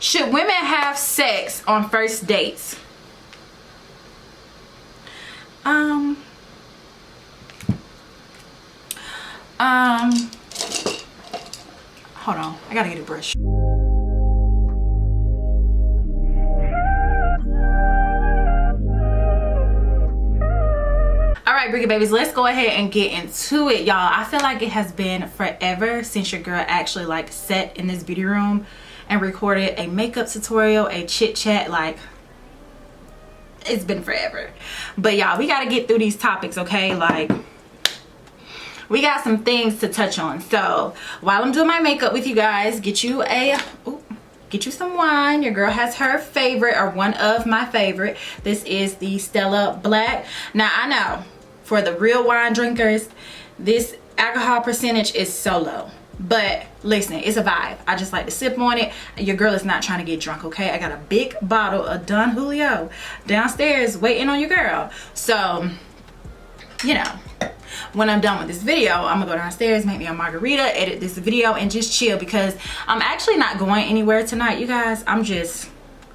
Should women have sex on first dates? Hold on, I gotta get a brush. Alright, Brookie Babies, let's go ahead and get into it, y'all. I feel like it has been forever since your girl actually like sat in this beauty room and recorded a makeup tutorial, a chit chat. Like, it's been forever. But y'all, we gotta get through these topics, okay? Like, we got some things to touch on. So while I'm doing my makeup with you guys, get you some wine. Your girl has her favorite, or one of my favorite. This is the Stella Black. Now I know for the real wine drinkers, this alcohol percentage is so low, but listen, it's a vibe. I just like to sip on it. Your girl is not trying to get drunk, okay? I got a big bottle of Don Julio downstairs waiting on your girl. So, you know, when I'm done with this video, I'm gonna go downstairs, make me a margarita, edit this video, and just chill, because I'm actually not going anywhere tonight, you guys.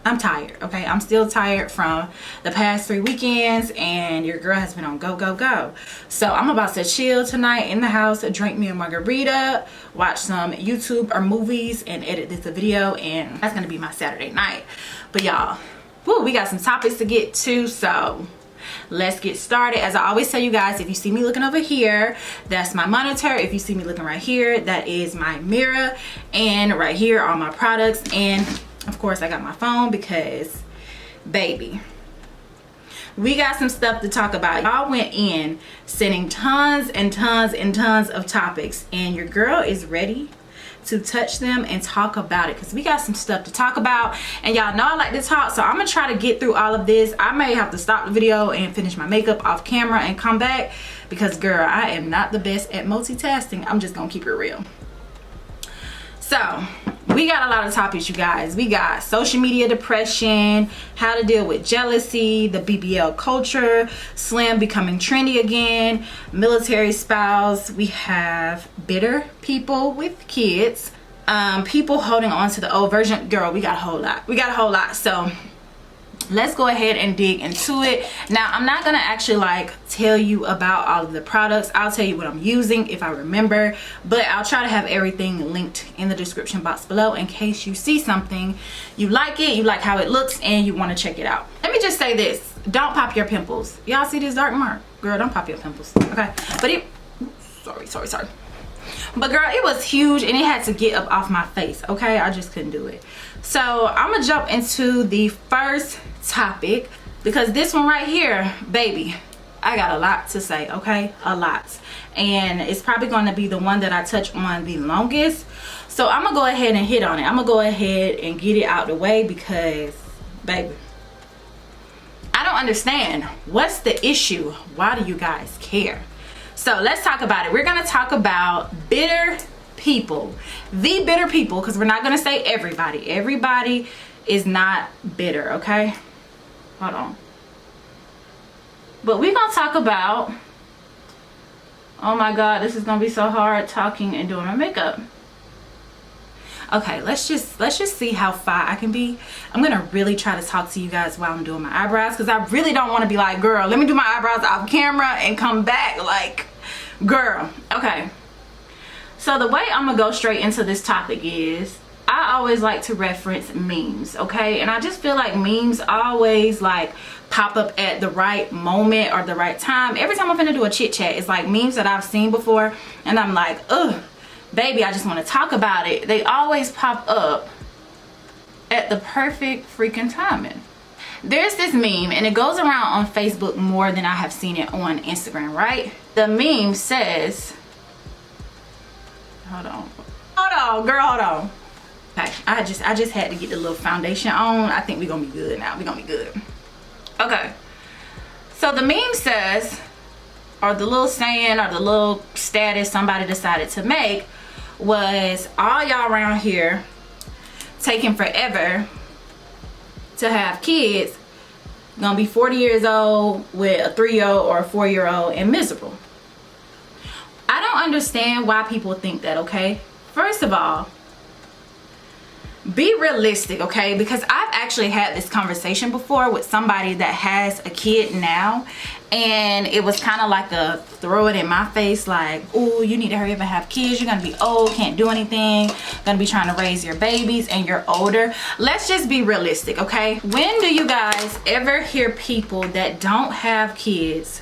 I'm tired, okay? I'm still tired from the past 3 weekends, and your girl has been on go, go, go. So I'm about to chill tonight in the house, drink me a margarita, watch some YouTube or movies, and edit this video, and that's gonna be my Saturday night. But y'all, we got some topics to get to, so let's get started. As I always tell you guys, if you see me looking over here, that's my monitor. If you see me looking right here, that is my mirror, and right here are my products, and of course I got my phone because, baby, we got some stuff to talk about. Y'all went in sending tons and tons and tons of topics, and your girl is ready to touch them and talk about it, because we got some stuff to talk about, and y'all know I like to talk, so I'm gonna try to get through all of this. I may have to stop the video and finish my makeup off camera and come back, because girl, I am not the best at multitasking. I'm just gonna keep it real. So we got a lot of topics, you guys. We got social media depression, how to deal with jealousy, the BBL culture, slim becoming trendy again, military spouse. We have bitter people with kids, people holding on to the old version. Girl, we got a whole lot. So let's go ahead and dig into it. Now, I'm not gonna actually like tell you about all of the products. I'll tell you what I'm using if I remember, but I'll try to have everything linked in the description box below in case you see something, you like it, you like how it looks, and you want to check it out. Let me just say this, don't pop your pimples. Y'all see this dark mark? Girl, don't pop your pimples, okay? But it, sorry. But girl, it was huge, and it had to get up off my face, okay? I just couldn't do it. So I'm gonna jump into the first topic, because this one right here, baby, I got a lot to say, okay? A lot. And it's probably gonna be the one that I touch on the longest. So I'm gonna go ahead and hit on it. I'm gonna go ahead and get it out the way, because, baby, I don't understand. What's the issue? Why do you guys care? So let's talk about it. We're gonna talk about bitter people. The bitter people, because we're not gonna say everybody. Everybody is not bitter, okay? Hold on. But we're gonna talk about, oh my god, this is gonna be so hard talking and doing my makeup. Okay, let's just see how far I can be. I'm gonna really try to talk to you guys while I'm doing my eyebrows, because I really don't want to be like, girl, let me do my eyebrows off camera and come back like, girl. Okay, so the way I'm gonna go straight into this topic is, I always like to reference memes, okay? And I just feel like memes always like pop up at the right moment or the right time. Every time I'm finna do a chit chat, it's like memes that I've seen before, and I'm like, ugh, baby, I just want to talk about it. They always pop up at the perfect freaking timing. There's this meme, and it goes around on Facebook more than I have seen it on Instagram, right? The meme says, hold on, girl, hold on. Okay, I just had to get the little foundation on. I think we're gonna be good now. We're gonna be good. Okay, so the meme says, or the little saying, or the little status somebody decided to make was, all y'all around here taking forever to have kids, gonna be 40 years old with a 3-year-old or a 4-year-old and miserable. I don't understand why people think that, okay? First of all, be realistic, okay? Because I've actually had this conversation before with somebody that has a kid now, and it was kind of like a throw it in my face, like, oh, you need to hurry up and have kids, you're gonna be old, can't do anything, gonna be trying to raise your babies, and you're older. Let's just be realistic, okay? When do you guys ever hear people that don't have kids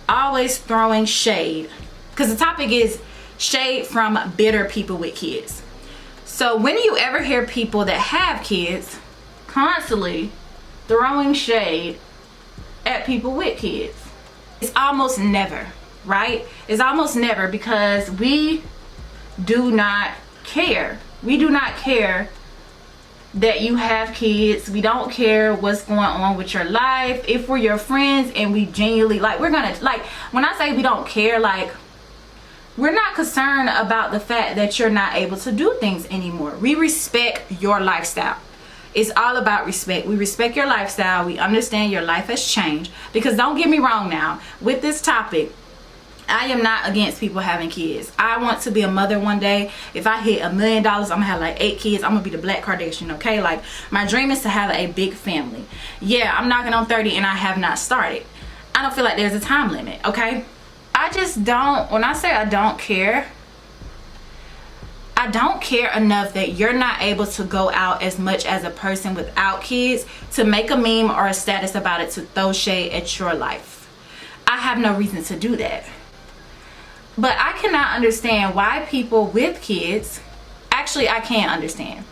always throwing shade? Because the topic is shade from bitter people with kids. So when do you ever hear people that have kids constantly throwing shade at people with kids? It's almost never, right? It's almost never, because we do not care. We do not care that you have kids. We don't care what's going on with your life. If we're your friends and we genuinely, like, we're gonna, like, when I say we don't care, like, we're not concerned about the fact that you're not able to do things anymore. We respect your lifestyle. It's all about respect. We respect your lifestyle. We understand your life has changed. Because don't get me wrong now, with this topic, I am not against people having kids. I want to be a mother one day. If I hit $1 million, I'm gonna have like 8 kids. I'm gonna be the Black Kardashian, okay? Like, my dream is to have a big family. Yeah, I'm knocking on 30 and I have not started. I don't feel like there's a time limit, okay? I just don't, when I say I don't care enough that you're not able to go out as much as a person without kids to make a meme or a status about it to throw shade at your life. I have no reason to do that. But I cannot understand why people with kids, actually I can't understand.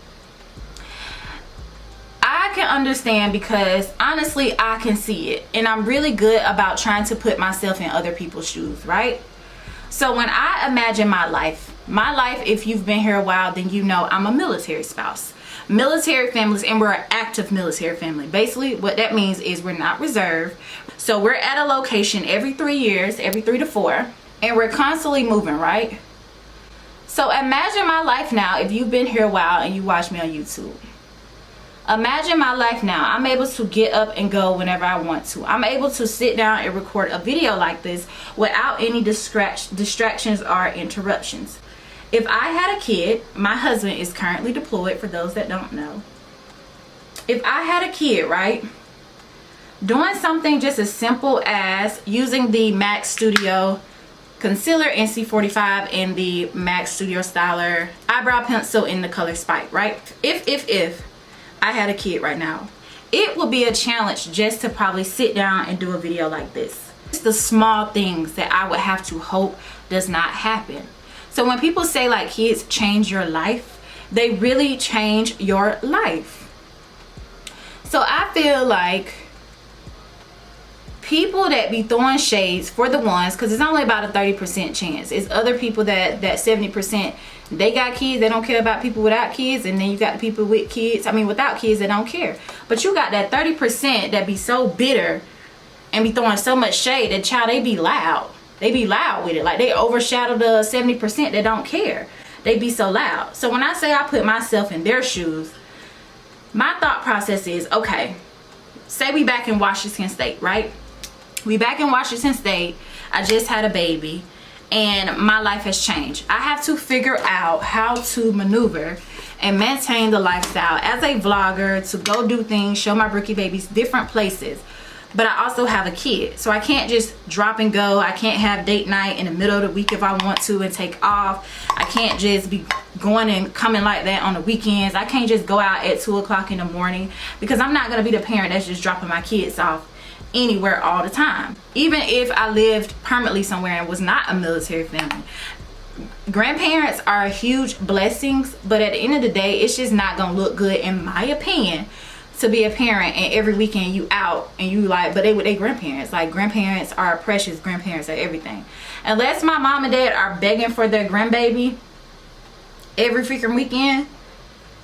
I can understand because honestly I can see it, and I'm really good about trying to put myself in other people's shoes, right? So when I imagine my life, if you've been here a while, then you know I'm a military spouse. Military families, and we're an active military family. Basically what that means is we're not reserved. So we're at a location every 3 years, every 3 to 4, and we're constantly moving, right? So imagine my life now if you've been here a while and you watch me on YouTube. Imagine my life now. I'm able to get up and go whenever I want to. I'm able to sit down and record a video like this without any distractions or interruptions. If I had a kid, my husband is currently deployed, for those that don't know. If I had a kid, right, doing something just as simple as using the MAC Studio Concealer NC45 and the MAC Studio Styler eyebrow pencil in the color Spike, right? If I had a kid right now, it would be a challenge just to probably sit down and do a video like this. It's the small things that I would have to hope does not happen. So when people say like kids change your life, they really change your life. So I feel like people that be throwing shades, for the ones, because it's only about a 30% chance. It's other people that 70%, they got kids, they don't care about people without kids, and then you got the people with kids, without kids, that don't care. But you got that 30% that be so bitter and be throwing so much shade that, child, they be loud. They be loud with it. Like, they overshadow the 70% that don't care. They be so loud. So when I say I put myself in their shoes, my thought process is, okay, say we back in Washington State, right? We back in Washington State. I just had a baby and my life has changed. I have to figure out how to maneuver and maintain the lifestyle as a vlogger, to go do things, show my Brookie Babies different places. But I also have a kid, so I can't just drop and go. I can't have date night in the middle of the week if I want to and take off. I can't just be going and coming like that on the weekends. I can't just go out at 2 o'clock in the morning, because I'm not going to be the parent that's just dropping my kids off anywhere all the time. Even if I lived permanently somewhere and was not a military family, grandparents are huge blessings, but at the end of the day, it's just not gonna look good, in my opinion, to be a parent and every weekend you out and you like, but they grandparents. Like, grandparents are precious. Grandparents are everything. Unless my mom and dad are begging for their grandbaby every freaking weekend,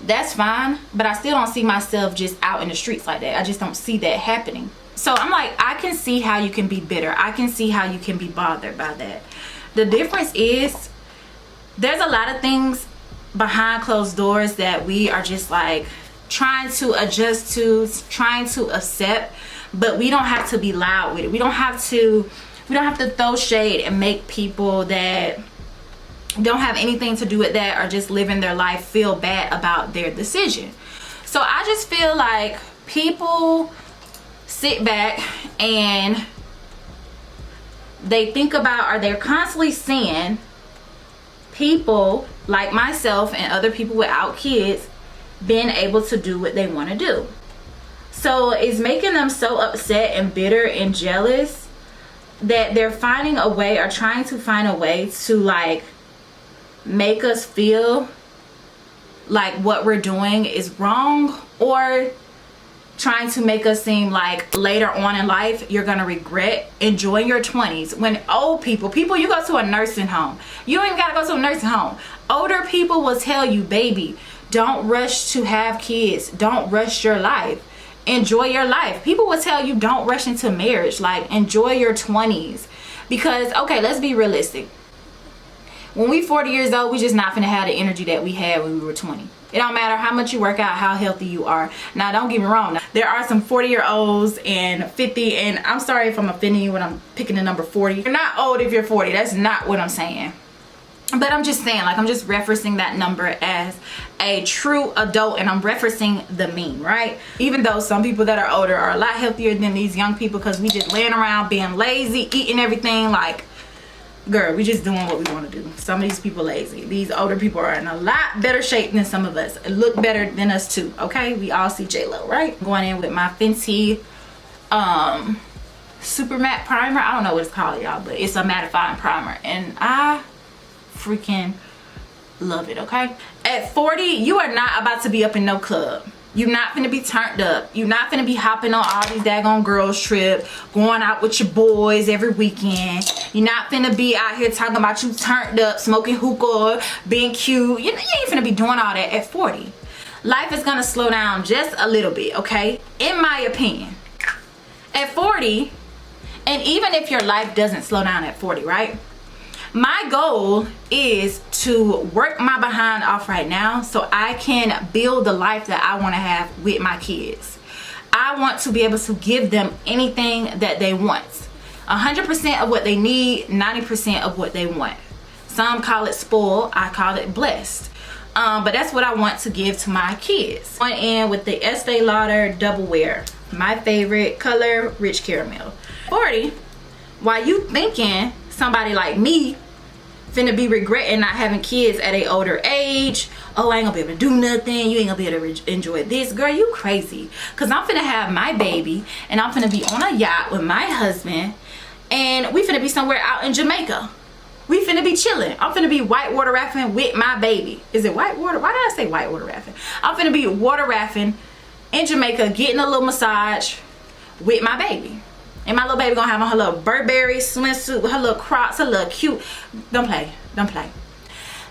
that's fine, but I still don't see myself just out in the streets like that. I just don't see that happening. So I'm like, I can see how you can be bitter. I can see how you can be bothered by that. The difference is, there's a lot of things behind closed doors that we are just like trying to adjust to, trying to accept, but we don't have to be loud with it. We don't have to throw shade and make people that don't have anything to do with that, or just living their life, feel bad about their decision. So I just feel like people sit back and they think about, or they're constantly seeing people like myself and other people without kids being able to do what they want to do. So it's making them so upset and bitter and jealous that they're finding a way, or trying to find a way to like make us feel like what we're doing is wrong, or trying to make us seem like later on in life you're gonna regret enjoying your 20s. When old people, you go to a nursing home, you don't even gotta go to a nursing home. Older people will tell you, baby, don't rush to have kids, don't rush your life, enjoy your life. People will tell you, don't rush into marriage, like enjoy your 20s. Because okay, let's be realistic, when we 40 years old, we just not finna have the energy that we had when we were 20. It don't matter how much you work out, how healthy you are. Now, don't get me wrong. There are some 40-year-olds and 50, and I'm sorry if I'm offending you when I'm picking the number 40. You're not old if you're 40. That's not what I'm saying. But I'm just saying, like, I'm just referencing that number as a true adult, and I'm referencing the meme, right? Even though some people that are older are a lot healthier than these young people, because we just laying around being lazy, eating everything. Like, girl, we just doing what we want to do. Some of these people lazy. These older people are in a lot better shape than some of us, and look better than us too, okay? We all see J-Lo, right? Going in with my Fenty super matte primer. I don't know what it's called, y'all, but it's a mattifying primer, and I freaking love it, okay? At 40, you are not about to be up in no club. You're not gonna be turned up. You're not gonna be hopping on all these daggone girls trips, going out with your boys every weekend. You're not gonna be out here talking about you turned up, smoking hookah, being cute. You ain't gonna be doing all that at 40. Life is gonna slow down just a little bit, okay? In my opinion. At 40, and even if your life doesn't slow down at 40, right? My goal is to work my behind off right now so I can build the life that I want to have with my kids. I want to be able to give them anything that they want. 100% of what they need, 90% of what they want. Some call it spoiled, I call it blessed. But that's what I want to give to my kids. Going in with the Estee Lauder Double Wear. My favorite color, rich caramel. 40, while you thinking somebody like me finna be regretting not having kids at a older age, oh, I ain't gonna be able to do nothing, you ain't gonna be able to enjoy this, girl, you crazy. Because I'm finna have my baby, and I'm finna be on a yacht with my husband, and we finna be somewhere out in Jamaica. We finna be chilling. I'm finna be whitewater rafting with my baby. Is it whitewater? Why did I say whitewater rafting? I'm finna be water rafting in Jamaica, getting a little massage with my baby. And my little baby gonna have on her little Burberry swimsuit with her little Crocs, her little cute. Don't play, don't play.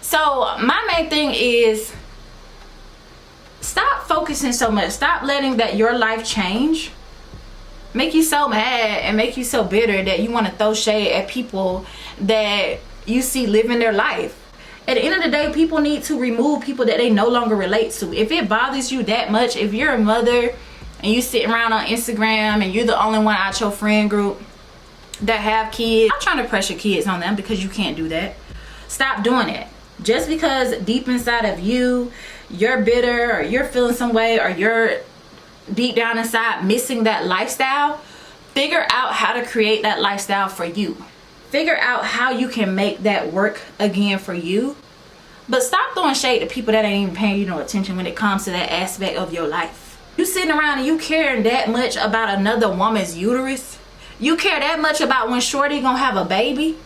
So my main thing is, stop focusing so much. Stop letting that your life change make you so mad and make you so bitter that you want to throw shade at people that you see living their life. At the end of the day, people need to remove people that they no longer relate to. If it bothers you that much, if you're a mother and you sitting around on Instagram and you're the only one out your friend group that have kids, I'm trying to pressure kids on them, because you can't do that. Stop doing it. Just because deep inside of you, you're bitter, or you're feeling some way, or you're deep down inside missing that lifestyle, figure out how to create that lifestyle for you. Figure out how you can make that work again for you. But stop throwing shade to people that ain't even paying you no attention when it comes to that aspect of your life. You sitting around and you caring that much about another woman's uterus? You care that much about when shorty gonna have a baby?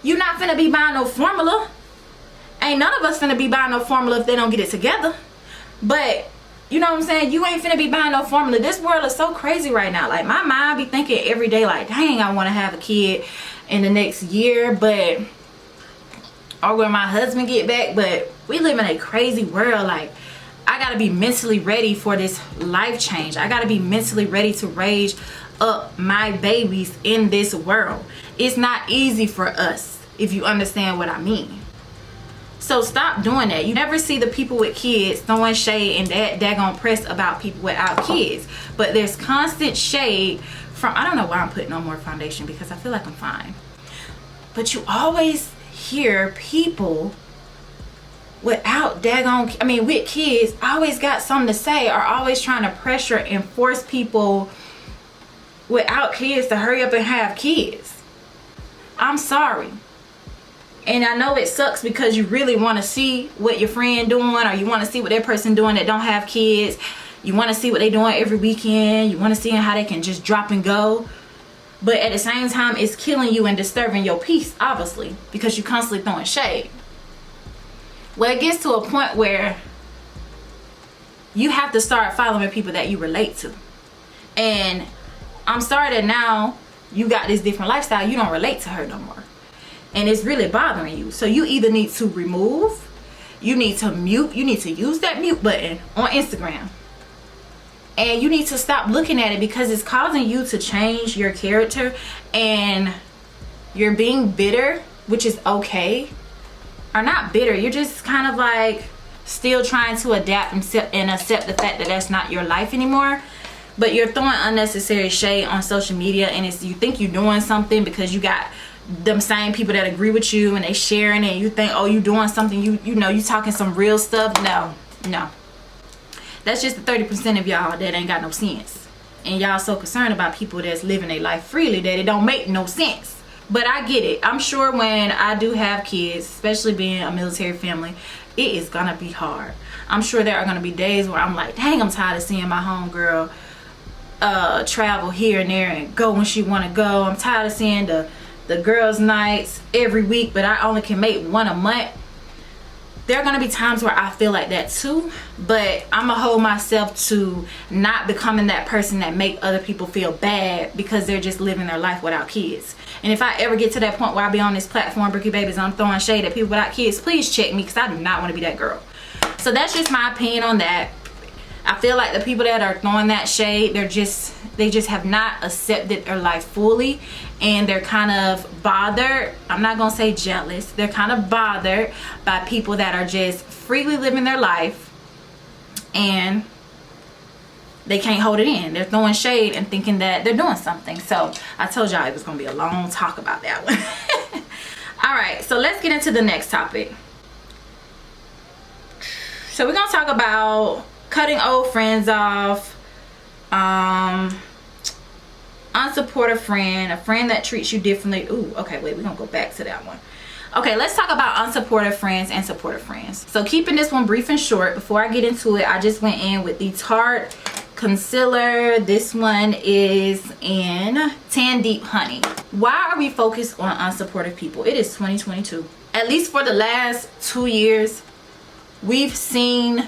You not finna be buying no formula. Ain't none of us finna be buying no formula if they don't get it together. But you know what I'm saying? You ain't finna be buying no formula. This world is so crazy right now. Like, my mind be thinking every day, like, dang, I want to have a kid in the next year, but, or when my husband get back. But we live in a crazy world. Like, I gotta be mentally ready for this life change. I gotta be mentally ready to raise up my babies in this world. It's not easy for us, if you understand what I mean. So stop doing that. You never see the people with kids throwing shade and that daggone press about people without kids. But there's constant shade from, I don't know why I'm putting on more foundation, because I feel like I'm fine. But you always hear people without daggone, with kids, always got something to say, or always trying to pressure and force people without kids to hurry up and have kids. I'm sorry. And I know it sucks because you really want to see what your friend doing, or you want to see what that person doing that don't have kids. You want to see what they doing every weekend. You want to see how they can just drop and go. But at the same time, it's killing you and disturbing your peace, obviously, because you're constantly throwing shade. Well, it gets to a point where you have to start following people that you relate to. And I'm sorry that now you got this different lifestyle, you don't relate to her no more. And it's really bothering you. So you either need to remove, you need to mute, you need to use that mute button on Instagram. And you need to stop looking at it, because it's causing you to change your character, and you're being bitter, which is okay. Or not bitter, you're just kind of like still trying to adapt and accept the fact that that's not your life anymore. But you're throwing unnecessary shade on social media, and you think you're doing something because you got them same people that agree with you and they sharing it, and you think, oh, you doing something, you know, you talking some real stuff. No, that's just the 30% of y'all that ain't got no sense, and y'all so concerned about people that's living their life freely that it don't make no sense. But I get it. I'm sure when I do have kids, especially being a military family, it is gonna be hard. I'm sure there are gonna be days where I'm like, dang, I'm tired of seeing my homegirl travel here and there and go when she wanna go. I'm tired of seeing the girls' nights every week, but I only can make one a month. There are gonna be times where I feel like that too, but I'm gonna hold myself to not becoming that person that make other people feel bad because they're just living their life without kids. And if I ever get to that point where I be on this platform, Brookie Babies, I'm throwing shade at people without kids, please check me, because I do not want to be that girl. So that's just my opinion on that. I feel like the people that are throwing that shade, they just have not accepted their life fully, and they're kind of bothered. I'm not gonna say jealous. They're kind of bothered by people that are just freely living their life, and they can't hold it in. They're throwing shade and thinking that they're doing something. So I told y'all it was gonna be a long talk about that one. All right, so let's get into the next topic. So we're gonna talk about cutting old friends off, unsupportive friend, a friend that treats you differently. Ooh, okay, wait, we're gonna go back to that one. Okay, let's talk about unsupportive friends and supportive friends. So keeping this one brief and short, before I get into it, I just went in with the Tarte concealer. This one is in Tan Deep Honey. Why are we focused on unsupportive people? It is 2022. At least for the last 2 years, we've seen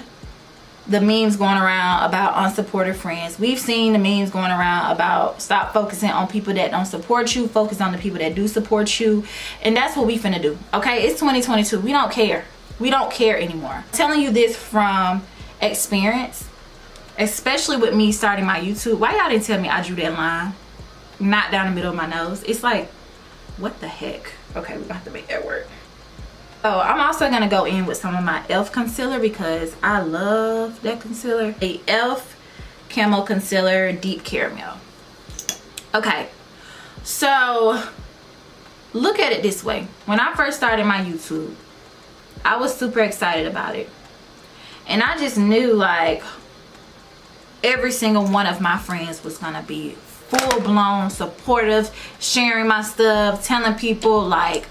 the memes going around about unsupportive friends. We've seen the memes going around about stop focusing on people that don't support you, focus on the people that do support you. And that's what we finna do. Okay, it's 2022. We don't care. We don't care anymore. I'm telling you this from experience, especially with me starting my YouTube. Why y'all didn't tell me I drew that line not down the middle of my nose? It's like, what the heck? Okay, we're gonna have to make that work. So I'm also gonna go in with some of my e.l.f. concealer, because I love that concealer. A e.l.f. Camo Concealer Deep Caramel. Okay, so look at it this way. When I first started my YouTube, I was super excited about it, and I just knew like every single one of my friends was gonna be full-blown supportive, sharing my stuff, telling people like,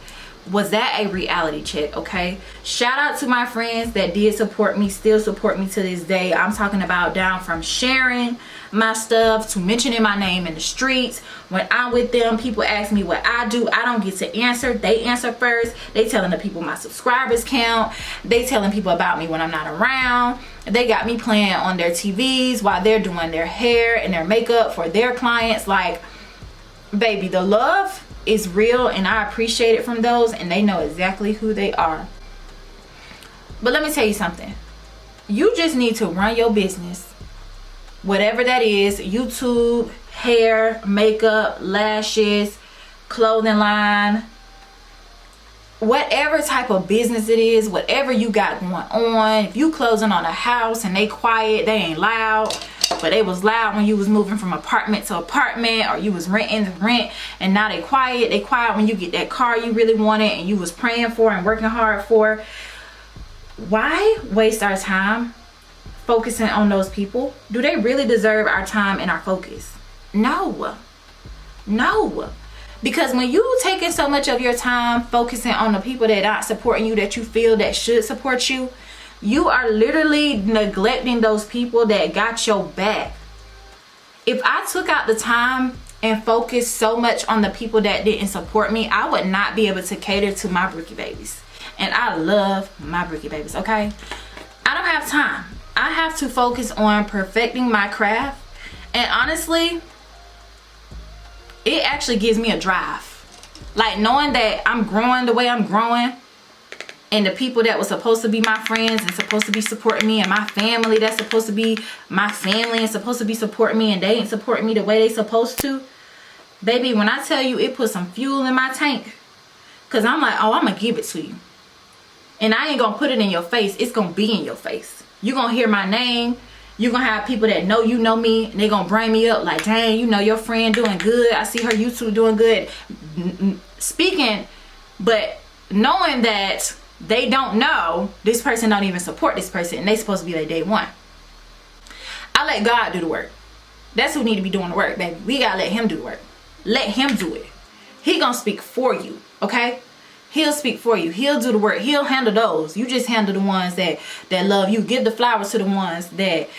was that a reality check? Okay, shout out to my friends that did support me, still support me to this day. I'm talking about down from sharing my stuff to mentioning my name in the streets. When I'm with them, people ask me what I do, I don't get to answer. They answer first. They telling the people my subscribers count. They telling people about me when I'm not around. They got me playing on their TVs while they're doing their hair and their makeup for their clients. Like, baby, the love is real, and I appreciate it from those, and they know exactly who they are. But let me tell you something. You just need to run your business, whatever that is. YouTube, hair, makeup, lashes, clothing line, whatever type of business it is, whatever you got going on. If you closing on a house and they quiet, they ain't loud, but they was loud when you was moving from apartment to apartment, or you was renting to rent, and now they quiet. They quiet when you get that car you really wanted and you was praying for and working hard for. Why waste our time focusing on those people? Do they really deserve our time and our focus? No. Because when you taking so much of your time focusing on the people that aren't supporting you, that you feel that should support you, you are literally neglecting those people that got your back. If I took out the time and focused so much on the people that didn't support me, I would not be able to cater to my Brookie Babies. And I love my Brookie Babies, okay? I don't have time. I have to focus on perfecting my craft. And honestly, it actually gives me a drive. Like knowing that I'm growing the way I'm growing, and the people that were supposed to be my friends and supposed to be supporting me, and my family that's supposed to be my family and supposed to be supporting me, and they ain't supporting me the way they supposed to. Baby, when I tell you, it put some fuel in my tank. Because I'm like, oh, I'm going to give it to you. And I ain't going to put it in your face. It's going to be in your face. You're going to hear my name. You're going to have people that know you know me. And they're going to bring me up like, dang, you know your friend doing good. I see her YouTube doing good. Speaking, but knowing that they don't know this person, don't even support this person, and they supposed to be like day one. I let God do the work. That's who need to be doing the work, baby. We gotta let him do the work. Let him do it. He gonna speak for you, okay? He'll speak for you. He'll do the work. He'll handle those. You just handle the ones that love you. Give the flowers to the ones that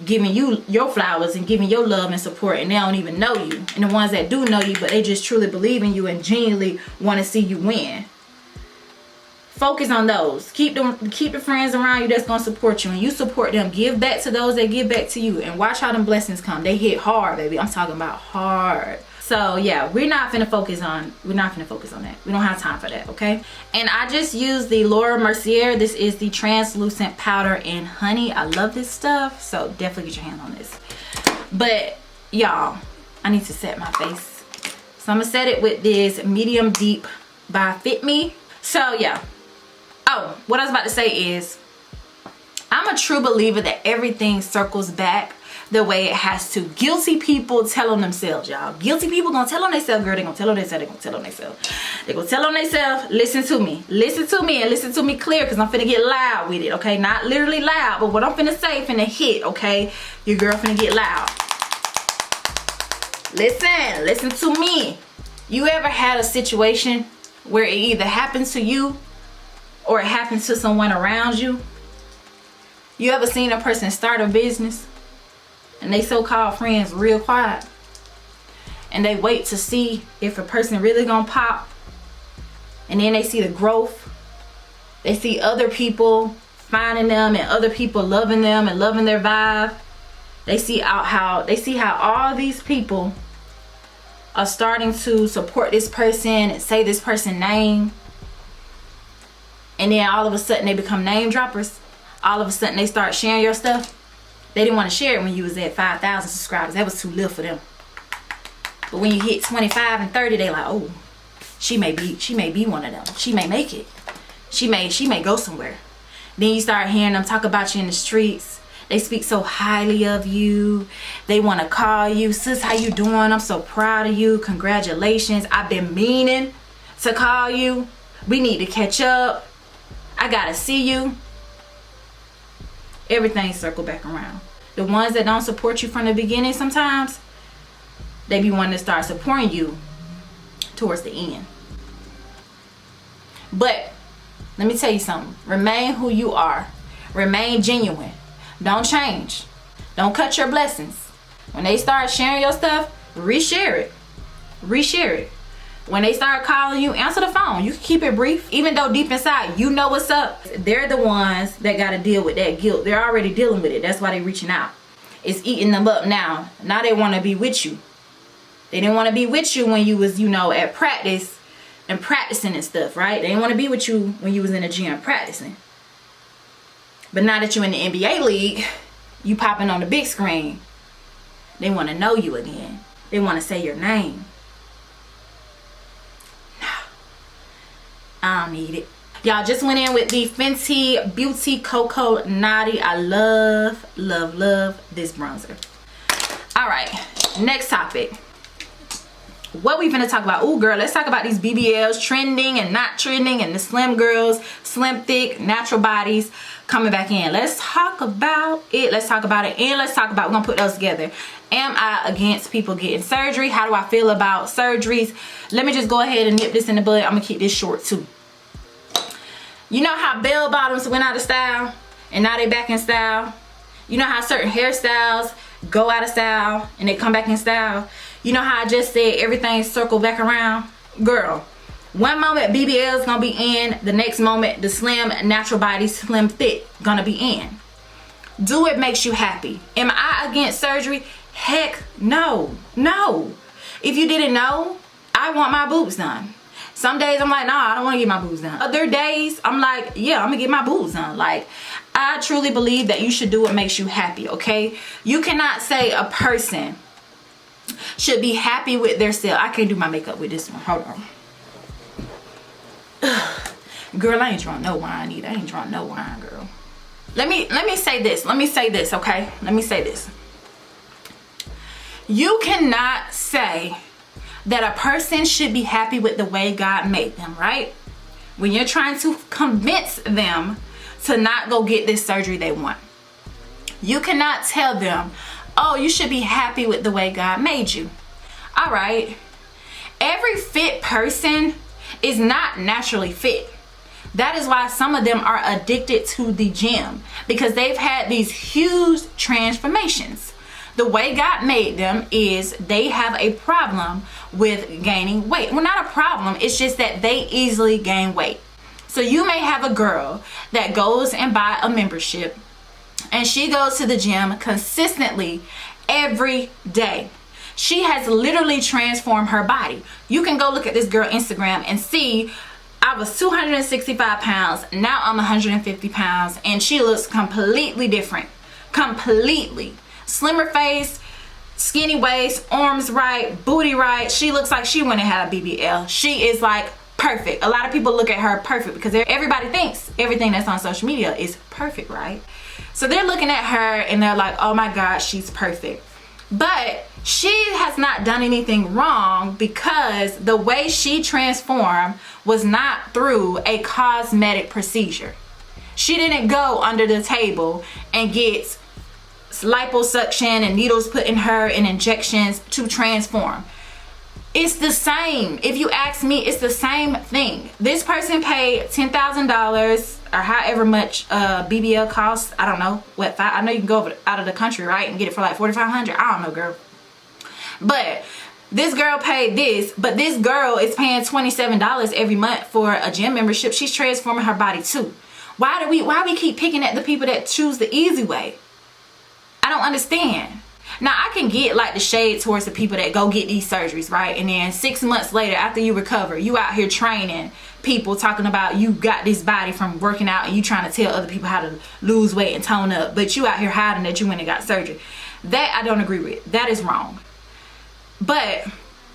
giving you your flowers and giving your love and support, and they don't even know you. And the ones that do know you, but they just truly believe in you and genuinely want to see you win. Focus on those. Keep the friends around you that's gonna support you, and you support them. Give back to those that give back to you, and watch how them blessings come. They hit hard, baby. I'm talking about hard. So yeah, we're not finna focus on that. We don't have time for that, okay? And I just used the Laura Mercier. This is the translucent powder in honey. I love this stuff, so definitely get your hand on this. But y'all, I need to set my face, so I'm gonna set it with this medium deep by Fit Me. So yeah. Oh, what I was about to say is, I'm a true believer that everything circles back the way it has to. Guilty people tell on themselves, y'all. Guilty people gonna tell on themselves, girl. They gonna tell on themselves. They gonna tell on themselves. They gonna tell on themselves. Listen to me. Listen to me, and listen to me clear, because I'm finna get loud with it, okay? Not literally loud, but what I'm finna say finna hit, okay? Your girl finna get loud. Listen to me. You ever had a situation where it either happens to you or it happens to someone around you? You ever seen a person start a business and they so-called friends real quiet, and they wait to see if a person really gonna pop, and then they see the growth, they see other people finding them and other people loving them and loving their vibe. They see how all these people are starting to support this person and say this person's name. And then all of a sudden they become name droppers. All of a sudden they start sharing your stuff. They didn't want to share it when you was at 5,000 subscribers. That was too little for them. But when you hit 25 and 30, they like, oh, she may be one of them. She may make it. She may go somewhere. Then you start hearing them talk about you in the streets. They speak so highly of you. They want to call you, sis, how you doing? I'm so proud of you. Congratulations. I've been meaning to call you. We need to catch up. I gotta see you. Everything circle back around. The ones that don't support you from the beginning, sometimes they be wanting to start supporting you towards the end. But let me tell you something. Remain who you are. Remain genuine. Don't change. Don't cut your blessings. When they start sharing your stuff, reshare it. Reshare it. When they start calling you, answer the phone. You can keep it brief. Even though deep inside, you know what's up. They're the ones that got to deal with that guilt. They're already dealing with it. That's why they're reaching out. It's eating them up now. Now they want to be with you. They didn't want to be with you when you was, you know, at practice and practicing and stuff, right? They didn't want to be with you when you was in the gym practicing. But now that you're in the NBA league, you popping on the big screen. They want to know you again. They want to say your name. I don't need it. Y'all, just went in with the Fenty Beauty Cocoa Naughty. I love this bronzer. All right, next topic. What we finna talk about? Oh girl, let's talk about these BBLs trending and not trending, and the slim girls, slim thick natural bodies coming back in. Let's talk about it. Let's talk about it, and let's talk about, we're gonna put those together. Am I against people getting surgery? How do I feel about surgeries? Let me just go ahead and nip this in the bud. I'm gonna keep this short too. You know how bell bottoms went out of style and now they back in style? You know how certain hairstyles go out of style and they come back in style? You know how I just said everything circle back around? Girl, one moment BBL is gonna be in, the next moment the slim natural body, slim fit gonna be in. Do what makes you happy. Am I against surgery? Heck no, no. If you didn't know, I want my boobs done. Some days I'm like, nah, I don't want to get my boobs done. Other days I'm like, yeah, I'm gonna get my boobs done. Like, I truly believe that you should do what makes you happy, okay? You cannot say a person should be happy with their self. I can't do my makeup with this one. Hold on. Girl, I ain't drunk no wine either. I ain't drunk no wine, girl. Let me say this. Let me say this, okay? Let me say this. You cannot say that a person should be happy with the way God made them, right? When you're trying to convince them to not go get this surgery they want. You cannot tell them, oh, you should be happy with the way God made you. All right. Every fit person is not naturally fit. That is why some of them are addicted to the gym, because they've had these huge transformations. The way God made them is they have a problem with gaining weight. Well, not a problem. It's just that they easily gain weight. So you may have a girl that goes and buy a membership and she goes to the gym consistently every day. She has literally transformed her body. You can go look at this girl Instagram and see, I was 265 pounds. Now I'm 150 pounds and she looks completely different. Completely. Slimmer face, skinny waist, arms right, booty right. She looks like she went and had a BBL. She is like perfect. A lot of people look at her perfect because everybody thinks everything that's on social media is perfect, right? So they're looking at her and they're like, oh my God, she's perfect. But she has not done anything wrong, because the way she transformed was not through a cosmetic procedure. She didn't go under the table and get liposuction and needles put in her and injections to transform. It's the same. If you ask me, it's the same thing. This person paid $10,000 or however much BBL costs. I don't know what. I know you can go out of the country, right, and get it for like $4,500. I don't know, girl. But this girl paid this, but this girl is paying $27 every month for a gym membership. She's transforming her body too. Why we keep picking at the people that choose the easy way? I don't understand. Now, I can get like the shade towards the people that go get these surgeries, right? And then 6 months later, after you recover, you out here training people, talking about you got this body from working out and you trying to tell other people how to lose weight and tone up, but you out here hiding that you went and got surgery. That I don't agree with. That is wrong. But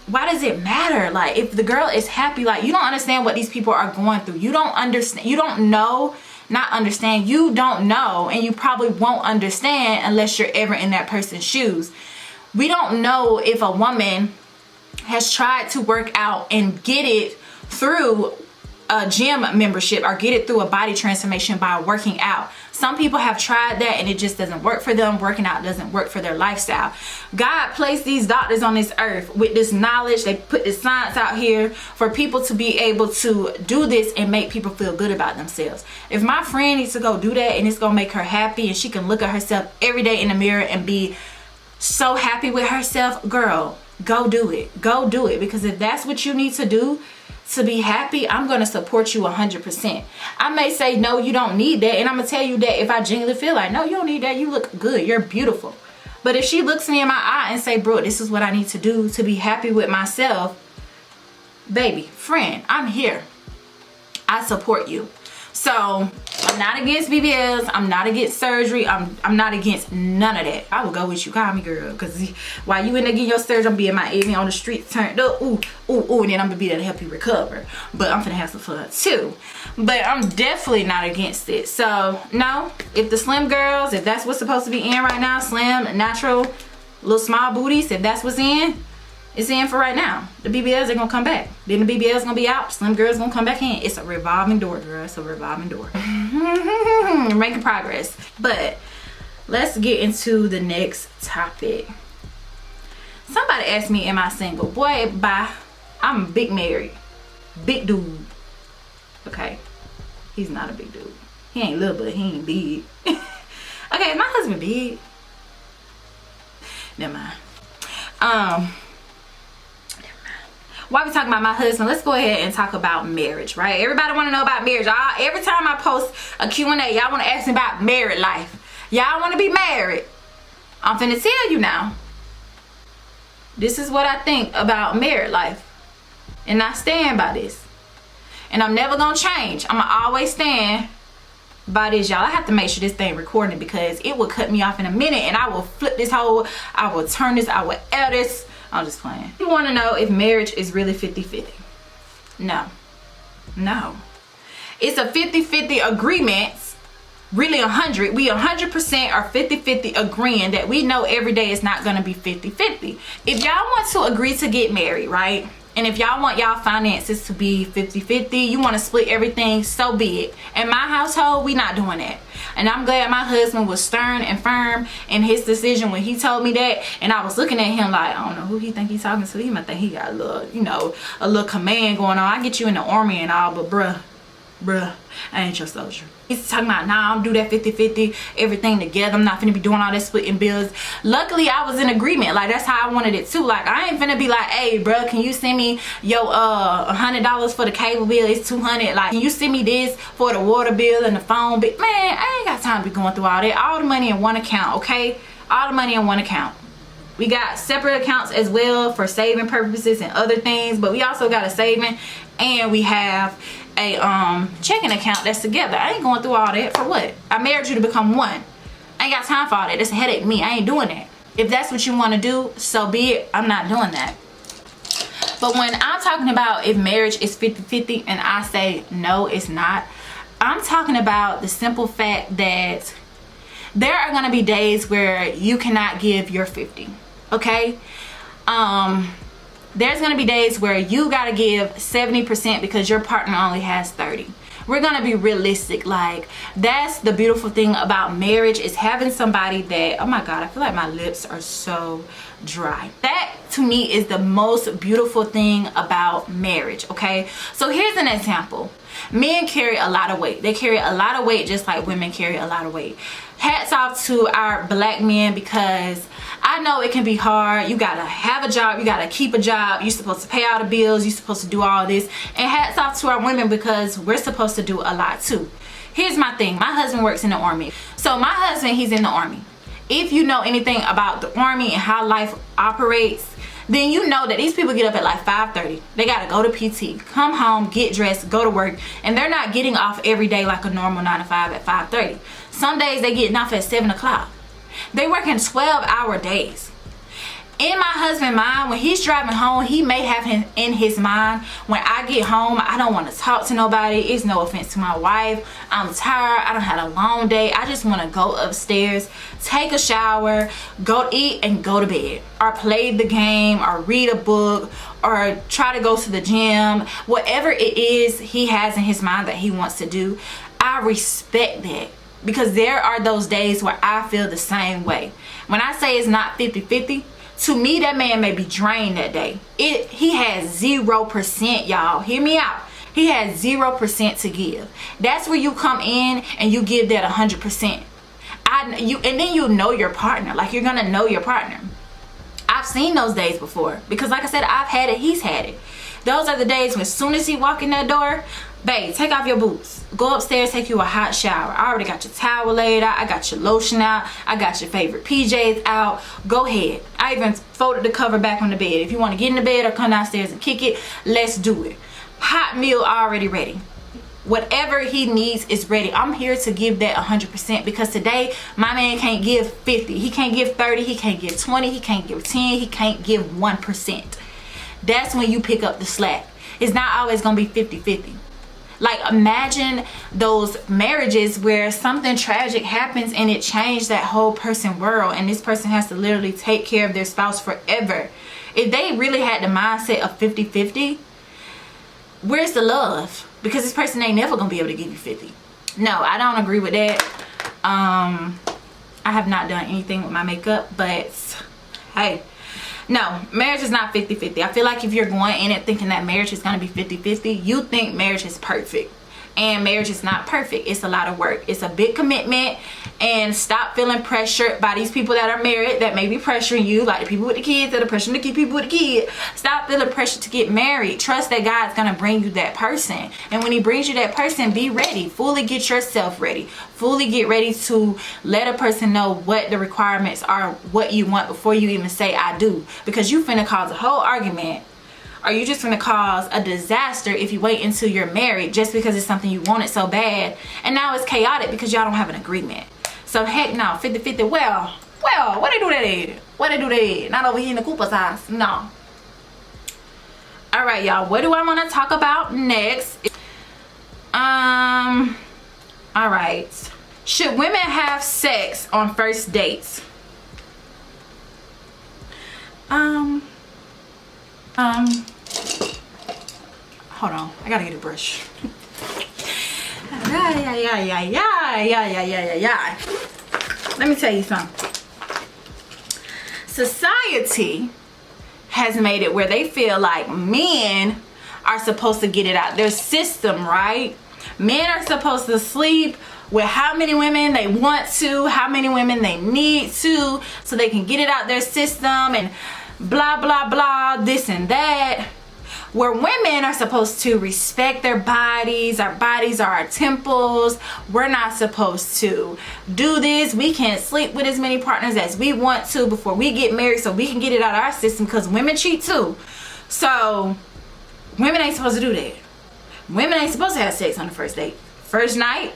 why does it matter? Like, if the girl is happy, like, you don't understand what these people are going through. You don't understand. You don't know. Not understand. You don't know, and you probably won't understand unless you're ever in that person's shoes. We don't know if a woman has tried to work out and get it through a gym membership or get it through a body transformation by working out. Some people have tried that and it just doesn't work for them. Working out doesn't work for their lifestyle. God placed these doctors on this earth with this knowledge. They put this science out here for people to be able to do this and make people feel good about themselves. If my friend needs to go do that and it's gonna make her happy and she can look at herself every day in the mirror and be so happy with herself, girl, go do it. Go do it. Because if that's what you need to do to be happy, I'm going to support you 100%. I may say, no, you don't need that. And I'm going to tell you that if I genuinely feel like, no, you don't need that. You look good. You're beautiful. But if she looks me in my eye and say, bro, this is what I need to do to be happy with myself, baby, friend, I'm here. I support you. So I'm not against BBLs. I'm not against surgery. I'm not against none of that. I will go with you. Call me, girl. Because while you in there getting your surgery, I'm being my Amy on the streets turned up. Ooh, ooh, ooh. And then I'm going to be there to help you recover. But I'm finna have some fun too. But I'm definitely not against it. So no, if the slim girls, if that's what's supposed to be in right now, slim, natural, Little small booties, if that's what's in, it's in for right now. The BBLs are gonna come back. Then the BBLs gonna be out. Slim girls gonna come back in. It's a revolving door, girl. It's a revolving door. Making progress. But let's get into the next topic. Somebody asked me, am I single? Boy, bye. I'm big married. Big dude. Okay. He's not a big dude. He ain't little, but he ain't big. Okay, my husband big. Never mind. While we talking about my husband, let's go ahead and talk about marriage, right? Everybody want to know about marriage. Every time I post a Q&A, y'all want to ask me about married life. Y'all want to be married. I'm finna tell you now. This is what I think about married life. And I stand by this. And I'm never gonna change. I'm gonna always stand by this, y'all. I have to make sure this thing recording because it will cut me off in a minute and I will flip this whole, I will turn this, I will air this. I'm just playing. You want to know if marriage is really 50-50? No. No. It's a 50-50 agreement. Really 100. We 100% are 50-50 agreeing that we know every day is not going to be 50-50. If y'all want to agree to get married, right? And if y'all want y'all finances to be 50-50, you want to split everything, so be it. In my household, we not doing that. And I'm glad my husband was stern and firm in his decision when he told me that. And I was looking at him like, I don't know who he think he's talking to. He might think he got a little, you know, a little command going on. I get you in the army and all, but bruh, I ain't your soldier. He's talking about, nah, I don't do that 50-50, everything together. I'm not finna be doing all that splitting bills. Luckily, I was in agreement. Like, that's how I wanted it too. Like, I ain't finna be like, hey, bro, can you send me your $100 for the cable bill? It's $200. Like, can you send me this for the water bill and the phone bill? Man, I ain't got time to be going through all that. All the money in one account, okay? All the money in one account. We got separate accounts as well for saving purposes and other things, but we also got a saving and we have a checking account that's together. I ain't going through all that for what? I married you to become one. I ain't got time for all that. It's a headache me. I ain't doing that. If that's what you want to do, so be it. I'm not doing that. But when I'm talking about if marriage is 50-50 and I say no, it's not, I'm talking about the simple fact that there are going to be days where you cannot give your 50. Okay? There's gonna be days where you gotta give 70% because your partner only has 30. We're gonna be realistic. Like, that's the beautiful thing about marriage, is having somebody that, oh my god, I feel like my lips are so dry. That to me is the most beautiful thing about marriage. Okay, so here's an example. Men carry a lot of weight. They carry a lot of weight just like women carry a lot of weight. Hats off to our black men, because I know it can be hard. You gotta have a job, you gotta keep a job, you're supposed to pay all the bills, you're supposed to do all this. And hats off to our women, because we're supposed to do a lot too. Here's my thing. My husband works in the army. So my husband, he's in the army. If you know anything about the army and how life operates, then you know that these people get up at like 5:30. They gotta go to PT, come home, get dressed, go to work, and they're not getting off every day like a normal 9 to 5 at 5:30. Some days they getting off at 7 o'clock. They working 12-hour days. In my husband's mind, when he's driving home, he may have him in his mind, when I get home, I don't want to talk to nobody. It's no offense to my wife. I'm tired. I done had a long day. I just want to go upstairs, take a shower, go eat, and go to bed. Or play the game, or read a book, or try to go to the gym. Whatever it is he has in his mind that he wants to do, I respect that. Because there are those days where I feel the same way. When I say it's not 50-50, to me, that man may be drained that day. He has 0%, y'all. Hear me out. He has 0% to give. That's where you come in and you give that 100%. And then you know your partner. Like, you're gonna know your partner. I've seen those days before, because like I said, I've had it, he's had it. Those are the days when as soon as he walk in that door, babe, take off your boots, go upstairs, take you a hot shower. I already got your towel laid out, I got your lotion out, I got your favorite PJs out. Go ahead. I even folded the cover back on the bed. If you want to get in the bed or come downstairs and kick it, let's do it. Hot meal already ready. Whatever he needs is ready. I'm here to give that 100%, because today my man can't give 50, he can't give 30, he can't give 20, he can't give 10, he can't give 1%. That's when you pick up the slack. It's not always gonna be 50-50. Like, imagine those marriages where something tragic happens and it changed that whole person's world, and this person has to literally take care of their spouse forever. If they really had the mindset of 50-50, where's the love? Because this person ain't never gonna be able to give you 50. No, I don't agree with that. I have not done anything with my makeup, but hey, no, marriage is not 50-50. I feel like if you're going in it thinking that marriage is gonna be 50-50, you think marriage is perfect. And marriage is not perfect. It's a lot of work. It's a big commitment. And stop feeling pressured by these people that are married that may be pressuring you, like the people with the kids that are pressuring the people with the kids. Stop feeling pressured to get married. Trust that God's gonna bring you that person. And when he brings you that person, be ready. Fully get yourself ready. Fully get ready to let a person know what the requirements are, what you want, before you even say I do. Because you finna cause a whole argument. Or you just gonna cause a disaster if you wait until you're married just because it's something you wanted so bad, and now it's chaotic because y'all don't have an agreement. So heck no, 50-50. Well, what they do that at? What they do that at? Not over here in the Cooper's house. No. All right, y'all. What do I want to talk about next? All right. Should women have sex on first dates? Hold on, I gotta get a brush. Yeah. Let me tell you something. Society has made it where they feel like men are supposed to get it out their system, right? Men are supposed to sleep with how many women they want to, how many women they need to, so they can get it out their system, and blah blah blah, this and that. Where women are supposed to respect their bodies. Our bodies are our temples. We're not supposed to do this. We can't sleep with as many partners as we want to before we get married, so we can get it out of our system, because women cheat too. So women ain't supposed to do that. Women ain't supposed to have sex on the first date. First night,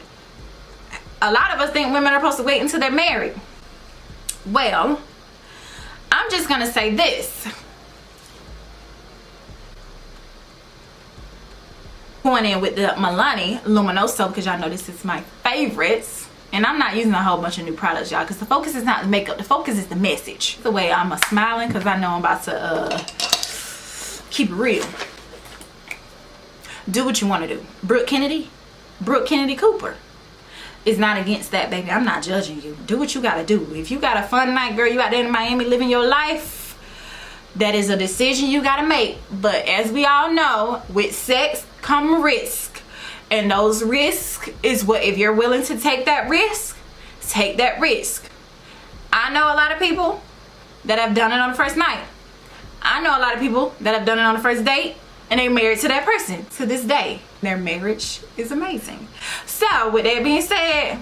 a lot of us think women are supposed to wait until they're married. Well, I'm just gonna say this. Going in with the Milani Luminoso, because y'all know this is my favorites. And I'm not using a whole bunch of new products, y'all, because the focus is not the makeup. The focus is the message. The way I'm smiling, because I know I'm about to keep it real. Do what you want to do. Brooke Kennedy Cooper is not against that, baby. I'm not judging you. Do what you gotta do. If you got a fun night, girl, you out there in Miami living your life, that is a decision you gotta make. But as we all know, with sex come risk, and those risks is what, if you're willing to take that risk, take that risk. I know a lot of people that have done it on the first night. I know a lot of people that have done it on the first date, and they're married to that person to this day. Their marriage is amazing. So with that being said,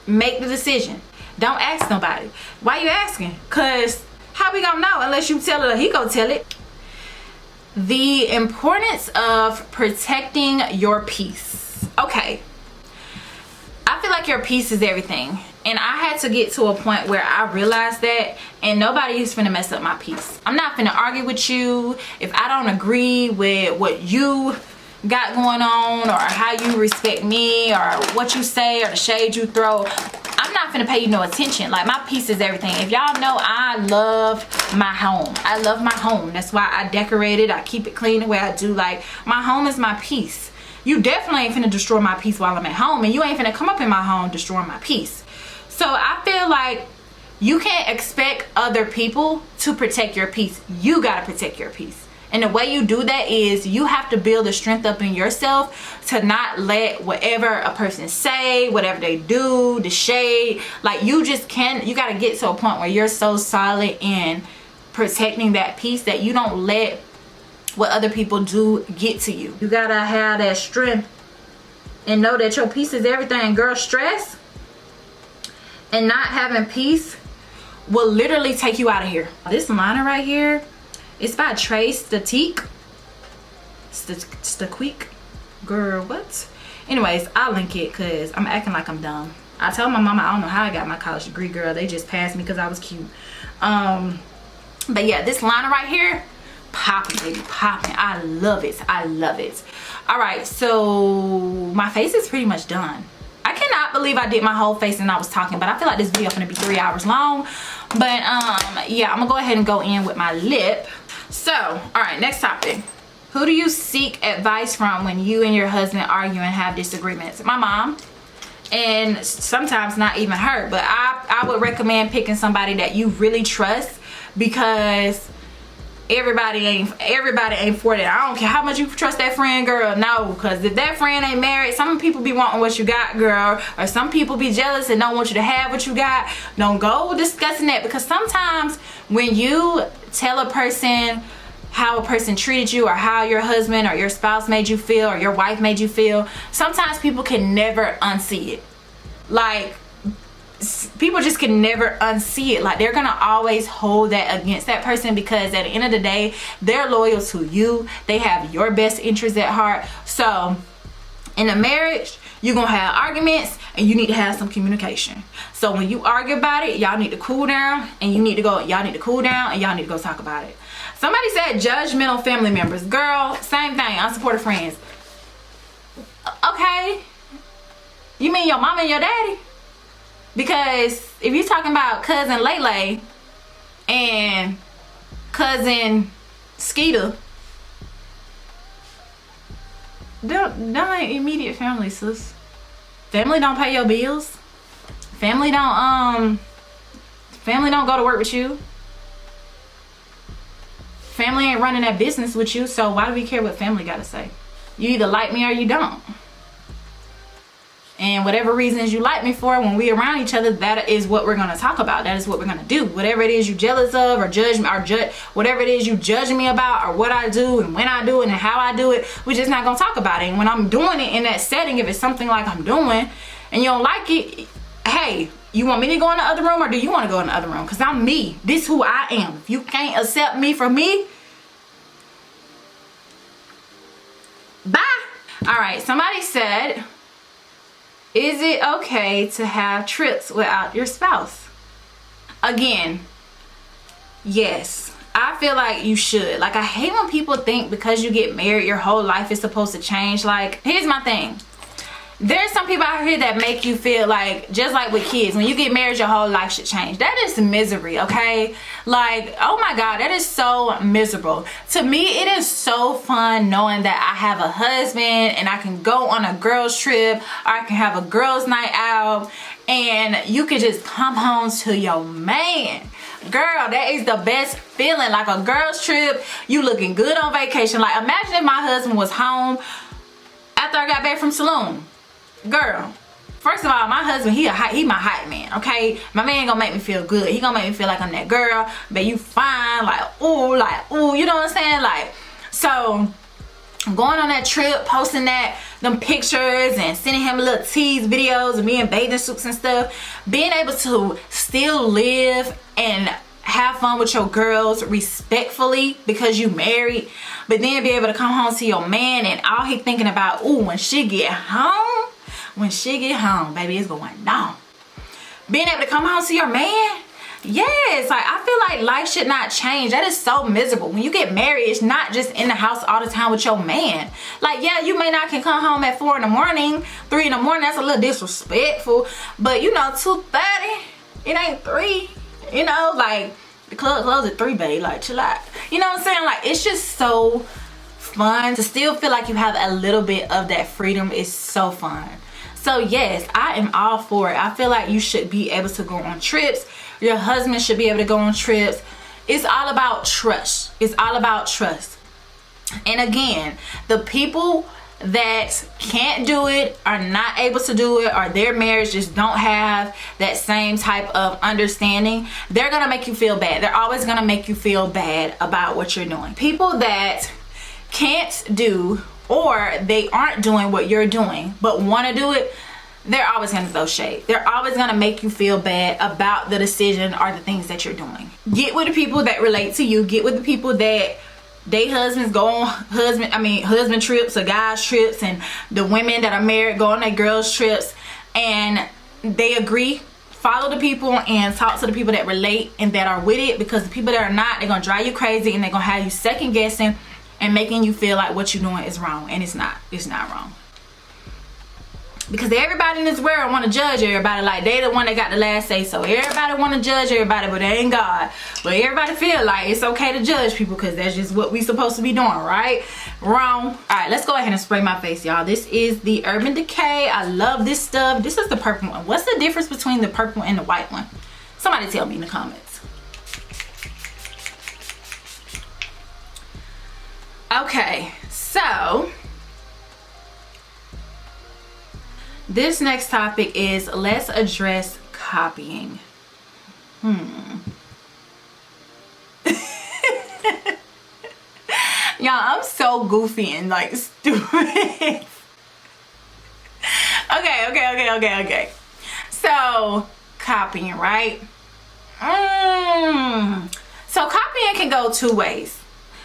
make the decision. Don't ask nobody. Why you asking? Because how we gonna know unless you tell it or he gonna tell it? The importance of protecting your peace. Okay, I feel like your peace is everything, and I had to get to a point where I realized that, and nobody is finna mess up my peace. I'm not finna argue with you if I don't agree with what you got going on, or how you respect me, or what you say, or the shade you throw. I'm not finna pay you no attention. Like, my peace is everything. If y'all know, I love my home. I love my home. That's why I decorate it. I keep it clean the way I do. Like, my home is my peace. You definitely ain't finna destroy my peace while I'm at home, and you ain't finna come up in my home destroying my peace. So I feel like you can't expect other people to protect your peace. You gotta protect your peace. And the way you do that is you have to build the strength up in yourself to not let whatever a person say, whatever they do, the shade, like, you just can't, you got to get to a point where you're so solid in protecting that peace that you don't let what other people do get to you. You got to have that strength and know that your peace is everything. Girl, stress and not having peace will literally take you out of here. This liner right here, it's by Statique. Girl, what? Anyways, I'll link it because I'm acting like I'm dumb. I told my mama I don't know how I got my college degree, girl. They just passed me because I was cute. But yeah, this liner right here, popping, baby, popping. I love it. I love it. All right, so my face is pretty much done. I cannot believe I did my whole face and I was talking, but I feel like this video is gonna be 3 hours long. But yeah, I'm gonna go ahead and go in with my lip. So, all right, next topic. Who do you seek advice from when you and your husband argue and have disagreements? My mom. And sometimes not even her, but I would recommend picking somebody that you really trust, because everybody ain't for that. I don't care how much you trust that friend, girl. No, because if that friend ain't married, some people be wanting what you got, girl, or some people be jealous and don't want you to have what you got. Don't go discussing that, because sometimes when you tell a person how a person treated you, or how your husband or your spouse made you feel, or your wife made you feel, sometimes people can never unsee it. Like, people just can never unsee it. Like, they're gonna always hold that against that person, because at the end of the day, they're loyal to you. They have your best interests at heart. So in a marriage, you're gonna have arguments, and you need to have some communication. So when you argue about it, y'all need to cool down, and y'all need to cool down, and y'all need to go talk about it. Somebody said judgmental family members. Girl, same thing. Unsupportive friends. Okay. You mean your mama and your daddy? Because if you're talking about cousin Lele and cousin Skeeter, that ain't immediate family, sis. Family don't pay your bills. Family don't go to work with you. Family ain't running that business with you, so why do we care what family gotta say? You either like me or you don't. And whatever reasons you like me for, when we around each other, that is what we're gonna talk about. That is what we're gonna do. Whatever it is you jealous of, or judge me, or whatever it is you judging me about, or what I do and when I do it and how I do it, we're just not gonna talk about it. And when I'm doing it in that setting, if it's something like I'm doing and you don't like it, hey, you want me to go in the other room, or do you want to go in the other room? Because I'm me. This is who I am. If you can't accept me for me, bye. All right, somebody said, is it okay to have trips without your spouse? Again, yes. I feel like you should. Like, I hate when people think because you get married, your whole life is supposed to change. Like, here's my thing. There's some people out here that make you feel like, just like with kids, when you get married, your whole life should change. That is misery, okay? Like, oh my God, that is so miserable. To me, it is so fun knowing that I have a husband and I can go on a girls trip, or I can have a girls night out, and you can just come home to your man. Girl, that is the best feeling. Like a girls trip, you looking good on vacation. Like, imagine if my husband was home after I got back from Tulum. Girl, first of all, my husband, he my hype man, okay? My man gonna make me feel good. He gonna make me feel like I'm that girl, but you fine, like, ooh, you know what I'm saying? Like, so going on that trip, posting them pictures and sending him little tease videos of me in bathing suits and stuff, being able to still live and have fun with your girls respectfully because you married, but then be able to come home to your man and all he thinking about, ooh, when she get home, baby, it's going on. Being able to come home to your man, yes. Like, I feel like life should not change. That is so miserable. When you get married, it's not just in the house all the time with your man. Like, yeah, you may not can come home at 4 in the morning, 3 in the morning. That's a little disrespectful. But you know, 2:30, it ain't 3. You know, like, the club closed at 3, babe. Like, chill out. You know what I'm saying? Like, it's just so fun to still feel like you have a little bit of that freedom. Is so fun. So yes, I am all for it. I feel like you should be able to go on trips. Your husband should be able to go on trips. It's all about trust. It's all about trust. And again, the people that can't do it, are not able to do it, or their marriage just don't have that same type of understanding, they're gonna make you feel bad. They're always gonna make you feel bad about what you're doing. People that can't do, or they aren't doing what you're doing but want to do it, they're always going to throw shade. They're always going to make you feel bad about the decision or the things that you're doing. Get with the people that relate to you. Get with the people that they husbands go on husband trips or guys trips, and the women that are married go on their girls trips, and they agree. Follow the people and talk to the people that relate and that are with it, because the people that are not, they're going to drive you crazy and they're going to have you second guessing and making you feel like what you're doing is wrong, and it's not wrong. Because everybody in this world want to judge everybody, like they the one that got the last say. So everybody want to judge everybody, but they ain't God. But everybody feel like it's okay to judge people because that's just what we supposed to be doing, right? Wrong. All right, let's go ahead and spray my face, y'all. This is the Urban Decay. I love this stuff. This is the purple one. What's the difference between the purple and the white one? Somebody tell me in the comments. Okay, so this next topic is let's address copying. Y'all, I'm so goofy and like stupid. Okay. So copying, right? So copying can go two ways.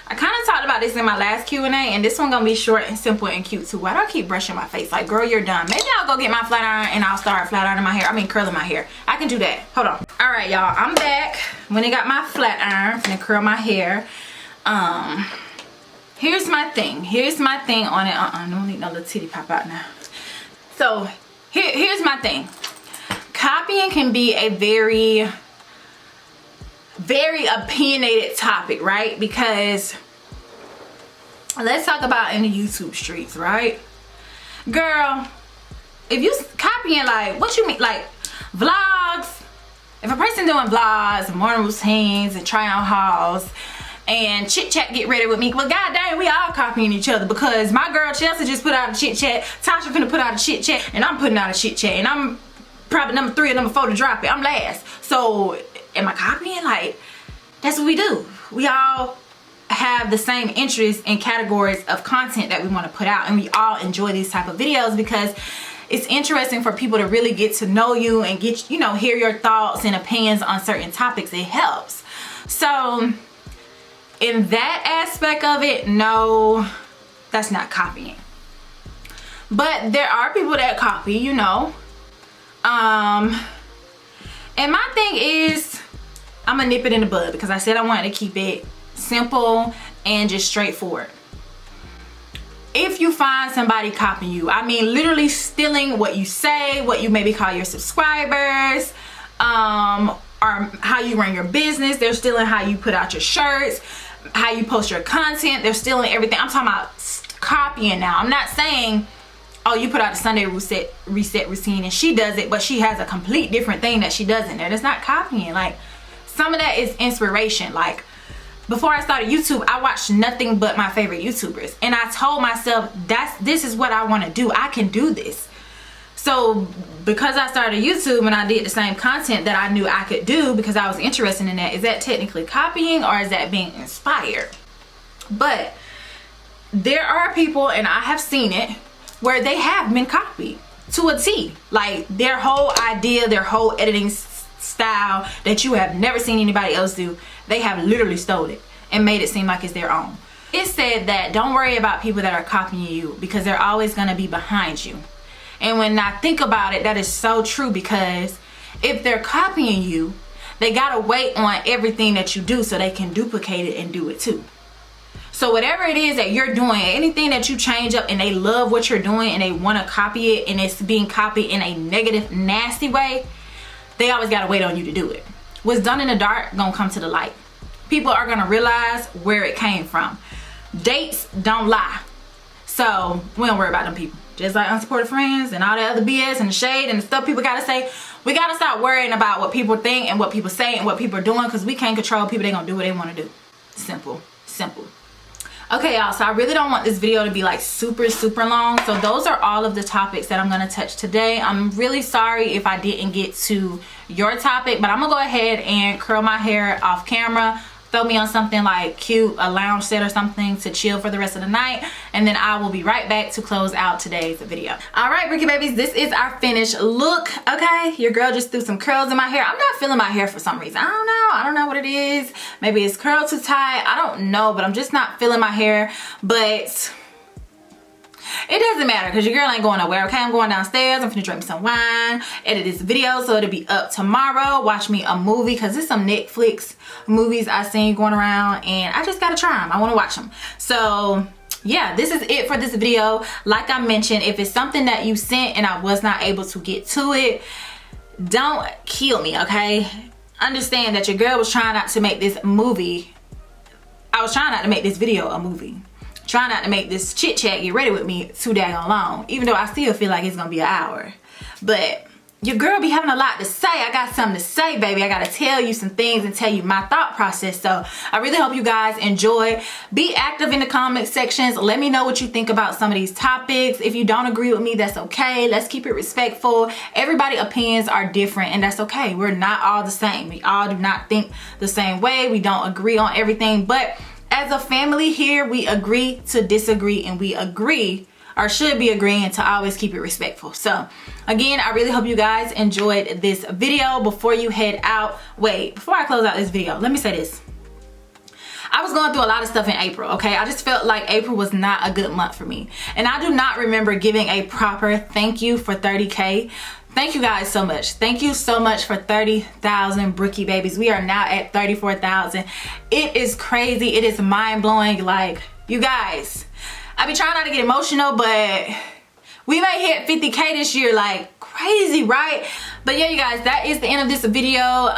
I kind of talked about this in my last Q&A, and this one gonna be short and simple and cute too. Why do I keep brushing my face? Like, girl, you're done. Maybe I'll go get my flat iron and I'll start flat ironing my hair. I mean, curling my hair. I can do that. Hold on. All right, y'all. I'm back. When I got my flat iron and curl my hair. Here's my thing. Here's my thing on it. I don't need no little titty pop out now. So here's my thing. Copying can be a very opinionated topic, right? Because let's talk about in the YouTube streets, right? Girl, if you copying, like, what you mean, like vlogs, if a person doing vlogs, morning routines and try on hauls and chit chat get ready with me, well, god dang, we all copying each other, because my girl Chelsea just put out a chit chat, Tasha finna put out a chit chat, and I'm putting out a chit chat, and I'm probably number 3 or number 4 to drop it. I'm last. So am I copying? Like, that's what we do. We all have the same interests and categories of content that we want to put out, and we all enjoy these type of videos because it's interesting for people to really get to know you and get, you know, hear your thoughts and opinions on certain topics. It helps. So in that aspect of it, no, that's not copying. But there are people that copy, you know. And my thing is, I'm gonna nip it in the bud because I said I wanted to keep it simple and just straightforward. If you find somebody copying you, I mean literally stealing what you say, what you maybe call your subscribers, or how you run your business, they're stealing how you put out your shirts, how you post your content, they're stealing everything. I'm talking about copying now. I'm not saying, oh, you put out a Sunday reset routine and she does it, but she has a complete different thing that she does in there. That's not copying. Like, some of that is inspiration. Like, before I started YouTube, I watched nothing but my favorite YouTubers, and I told myself, this is what I want to do. I can do this. So because I started YouTube and I did the same content that I knew I could do because I was interested in that, is that technically copying or is that being inspired? But there are people, and I have seen it, where they have been copied to a T. Like, their whole idea, their whole editing style that you have never seen anybody else do, they have literally stolen it and made it seem like it's their own. It said that don't worry about people that are copying you because they're always going to be behind you. And when I think about it, that is so true, because if they're copying you, they gotta wait on everything that you do so they can duplicate it and do it too. So whatever it is that you're doing, anything that you change up and they love what you're doing and they want to copy it and it's being copied in a negative, nasty way, they always gotta wait on you to do it. What's done in the dark gonna come to the light. People are gonna realize where it came from. Dates don't lie. So we don't worry about them people. Just like unsupported friends and all the other BS and the shade and the stuff people gotta say, we gotta stop worrying about what people think and what people say and what people are doing, because we can't control people. They gonna do what they want to do. Simple. Okay, y'all, so I really don't want this video to be like super long. So those are all of the topics that I'm gonna touch today. I'm really sorry if I didn't get to your topic, but I'm gonna go ahead and curl my hair off camera, throw me on something like cute, a lounge set or something to chill for the rest of the night, and then I will be right back to close out today's video. All right, Brookie Babies, this is our finished look. Okay, your girl just threw some curls in my hair. I'm not feeling my hair for some reason. I don't know what it is. Maybe it's curled too tight. I don't know, but I'm just not feeling my hair. But it doesn't matter because your girl ain't going nowhere, okay? I'm going downstairs. I'm finna drink some wine, edit this video so it'll be up tomorrow. Watch me a movie because there's some Netflix movies I seen going around and I just gotta try them. I want to watch them. So yeah, this is it for this video. Like I mentioned, if it's something that you sent and I was not able to get to it, don't kill me, okay? Understand that your girl was trying not to make this movie. I was trying not to make this video a movie. Trying not to make this chit chat get ready with me too daggone long. Even though I still feel like it's gonna be an hour. But your girl be having a lot to say. I got something to say, baby. I gotta tell you some things and tell you my thought process. So I really hope you guys enjoy. Be active in the comment sections. Let me know what you think about some of these topics. If you don't agree with me, that's okay. Let's keep it respectful. Everybody's opinions are different and that's okay. We're not all the same. We all do not think the same way. We don't agree on everything. But as a family here, we agree to disagree and we agree or should be agreeing to always keep it respectful. So again, I really hope you guys enjoyed this video. Before you head out, wait, before I close out this video, let me say this. I was going through a lot of stuff in April, okay? I just felt like April was not a good month for me. And I do not remember giving a proper thank you for 30K. Thank you guys so much. Thank you so much for 30,000 Brookie Babies. We are now at 34,000. It is crazy. It is mind-blowing. Like, you guys, I be trying not to get emotional, but we may hit 50K this year, like crazy, right? But yeah, you guys, that is the end of this video.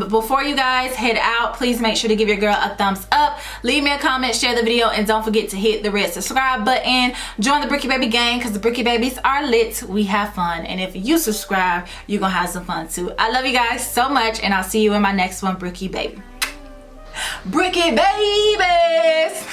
Before you guys head out, please make sure to give your girl a thumbs up, leave me a comment, share the video, and don't forget to hit the red subscribe button. Join the Brookie Baby gang because the Brookie Babies are lit. We have fun, and if you subscribe, you're gonna have some fun too. I love you guys so much, and I'll see you in my next one, Brookie Baby. Brookie Babies!